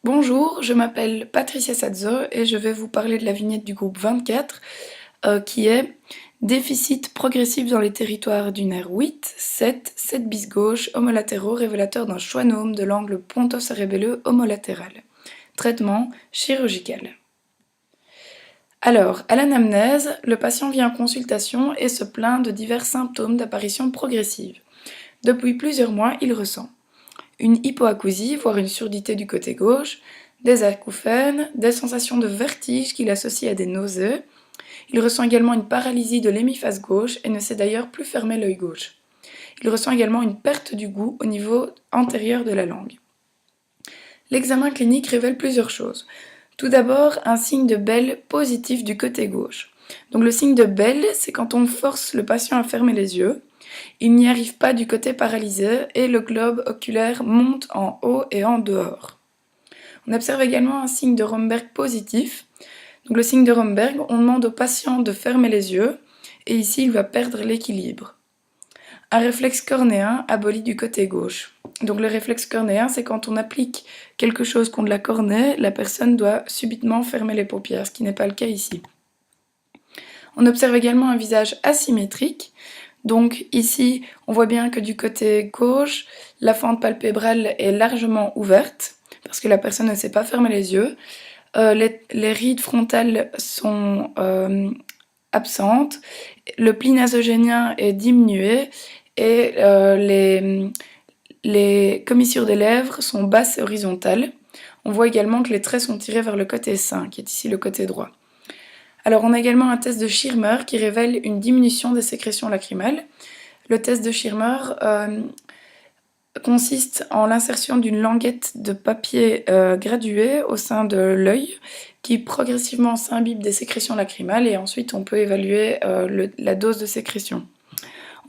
Bonjour, je m'appelle Patricia Sazzo et je vais vous parler de la vignette du groupe 24 qui est déficit progressif dans les territoires du nerf 8, 7, 7 bis gauche, homolatéraux, révélateur d'un schwannome de l'angle ponto-cérébelleux homolatéral. Traitement chirurgical. Alors, à l'anamnèse, le patient vient en consultation et se plaint de divers symptômes d'apparition progressive. Depuis plusieurs mois, il ressent une hypoacousie, voire une surdité du côté gauche, des acouphènes, des sensations de vertige qu'il associe à des nausées. Il ressent également une paralysie de l'hémiphase gauche et ne sait d'ailleurs plus fermer l'œil gauche. Il ressent également une perte du goût au niveau antérieur de la langue. L'examen clinique révèle plusieurs choses. Tout d'abord, un signe de Bell positif du côté gauche. Donc le signe de Bell, c'est quand on force le patient à fermer les yeux. Il n'y arrive pas du côté paralysé et le globe oculaire monte en haut et en dehors. On observe également un signe de Romberg positif. Donc le signe de Romberg, on demande au patient de fermer les yeux et ici il va perdre l'équilibre. Un réflexe cornéen aboli du côté gauche. Donc le réflexe cornéen, c'est quand on applique quelque chose contre la cornée, la personne doit subitement fermer les paupières, ce qui n'est pas le cas ici. On observe également un visage asymétrique. Donc ici, on voit bien que du côté gauche, la fente palpébrale est largement ouverte, parce que la personne ne sait pas fermer les yeux. Les rides frontales sont absentes, le pli nasogénien est diminué, et les commissures des lèvres sont basses et horizontales. On voit également que les traits sont tirés vers le côté sain, qui est ici le côté droit. Alors on a également un test de Schirmer qui révèle une diminution des sécrétions lacrymales. Le test de Schirmer consiste en l'insertion d'une languette de papier graduée au sein de l'œil qui progressivement s'imbibe des sécrétions lacrymales et ensuite on peut évaluer la dose de sécrétion.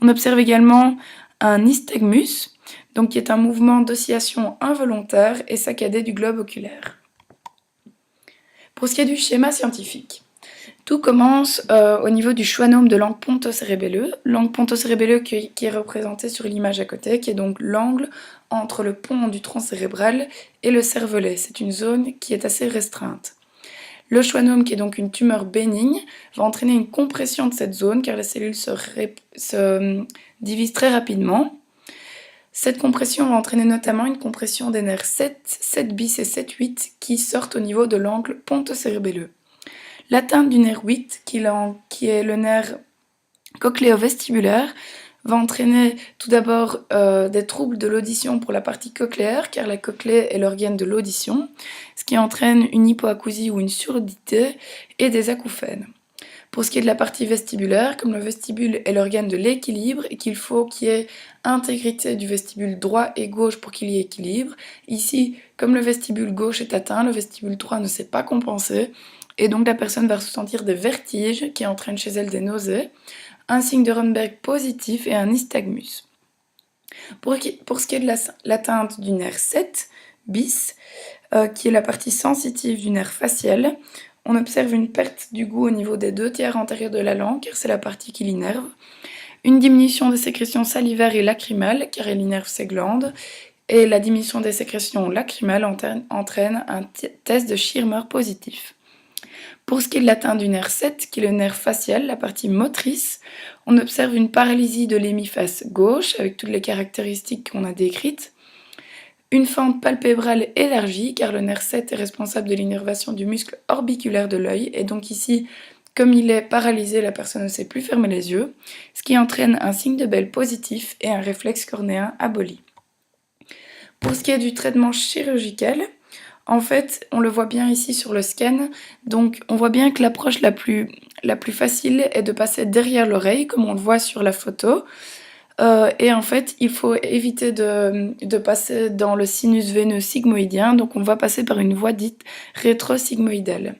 On observe également un nystagmus, donc qui est un mouvement d'oscillation involontaire et saccadé du globe oculaire. Pour ce qui est du schéma scientifique, tout commence au niveau du schwannome de l'angle ponto-cérébelleux. L'angle ponto-cérébelleux qui est représenté sur l'image à côté, qui est donc l'angle entre le pont du tronc cérébral et le cervelet. C'est une zone qui est assez restreinte. Le schwannome, qui est donc une tumeur bénigne, va entraîner une compression de cette zone car la cellule se divise très rapidement. Cette compression va entraîner notamment une compression des nerfs 7, 7 bis et 7, 8 qui sortent au niveau de l'angle ponto-cérébelleux. L'atteinte du nerf 8, qui est le nerf cochléo-vestibulaire, va entraîner tout d'abord des troubles de l'audition pour la partie cochléaire, car la cochlée est l'organe de l'audition, ce qui entraîne une hypoacousie ou une surdité et des acouphènes. Pour ce qui est de la partie vestibulaire, comme le vestibule est l'organe de l'équilibre et qu'il faut qu'il y ait intégrité du vestibule droit et gauche pour qu'il y ait équilibre, ici, comme le vestibule gauche est atteint, le vestibule droit ne s'est pas compensé, et donc la personne va ressentir des vertiges qui entraînent chez elle des nausées, un signe de Romberg positif et un nystagmus. Pour ce qui est de l'atteinte du nerf 7 bis, qui est la partie sensitive du nerf facial, on observe une perte du goût au niveau des 2 tiers antérieurs de la langue, car c'est la partie qui l'innerve, une diminution des sécrétions salivaires et lacrymales, car elle innerve ses glandes, et la diminution des sécrétions lacrymales entraîne un test de Schirmer positif. Pour ce qui est de l'atteinte du nerf 7, qui est le nerf facial, la partie motrice, on observe une paralysie de l'hémiphase gauche, avec toutes les caractéristiques qu'on a décrites, une fente palpébrale élargie, car le nerf 7 est responsable de l'innervation du muscle orbiculaire de l'œil, et donc ici, comme il est paralysé, la personne ne sait plus fermer les yeux, ce qui entraîne un signe de Bell positif et un réflexe cornéen aboli. Pour ce qui est du traitement chirurgical, en fait, on le voit bien ici sur le scan, donc on voit bien que l'approche la plus facile est de passer derrière l'oreille, comme on le voit sur la photo. Et en fait, il faut éviter de passer dans le sinus veineux sigmoïdien, donc on va passer par une voie dite rétrosigmoïdale.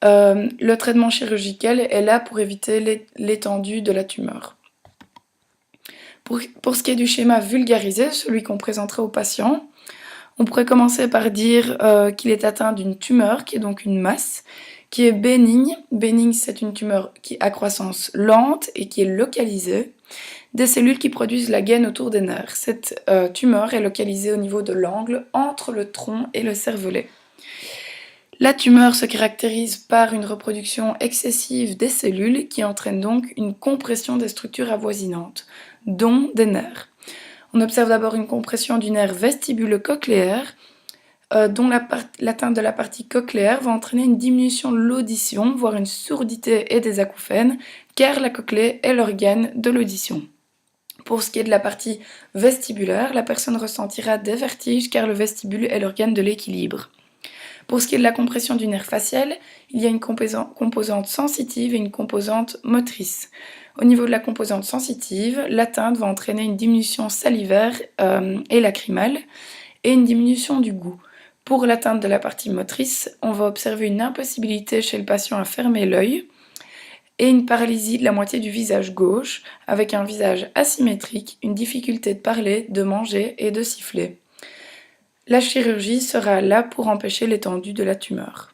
Le traitement chirurgical est là pour éviter l'étendue de la tumeur. Pour ce qui est du schéma vulgarisé, celui qu'on présenterait aux patients, on pourrait commencer par dire qu'il est atteint d'une tumeur, qui est donc une masse, qui est bénigne. Bénigne, c'est une tumeur qui a croissance lente et qui est localisée. des cellules qui produisent la gaine autour des nerfs. Cette tumeur est localisée au niveau de l'angle entre le tronc et le cervelet. La tumeur se caractérise par une reproduction excessive des cellules qui entraîne donc une compression des structures avoisinantes, dont des nerfs. On observe d'abord une compression du nerf vestibulo-cochléaire, dont l'atteinte de la partie cochléaire va entraîner une diminution de l'audition, voire une surdité et des acouphènes, car la cochlée est l'organe de l'audition. Pour ce qui est de la partie vestibulaire, la personne ressentira des vertiges car le vestibule est l'organe de l'équilibre. Pour ce qui est de la compression du nerf facial, il y a une composante sensitive et une composante motrice. Au niveau de la composante sensitive, l'atteinte va entraîner une diminution salivaire et lacrymale et une diminution du goût. Pour l'atteinte de la partie motrice, on va observer une impossibilité chez le patient à fermer l'œil et une paralysie de la moitié du visage gauche, avec un visage asymétrique, une difficulté de parler, de manger et de siffler. La chirurgie sera là pour empêcher l'étendue de la tumeur.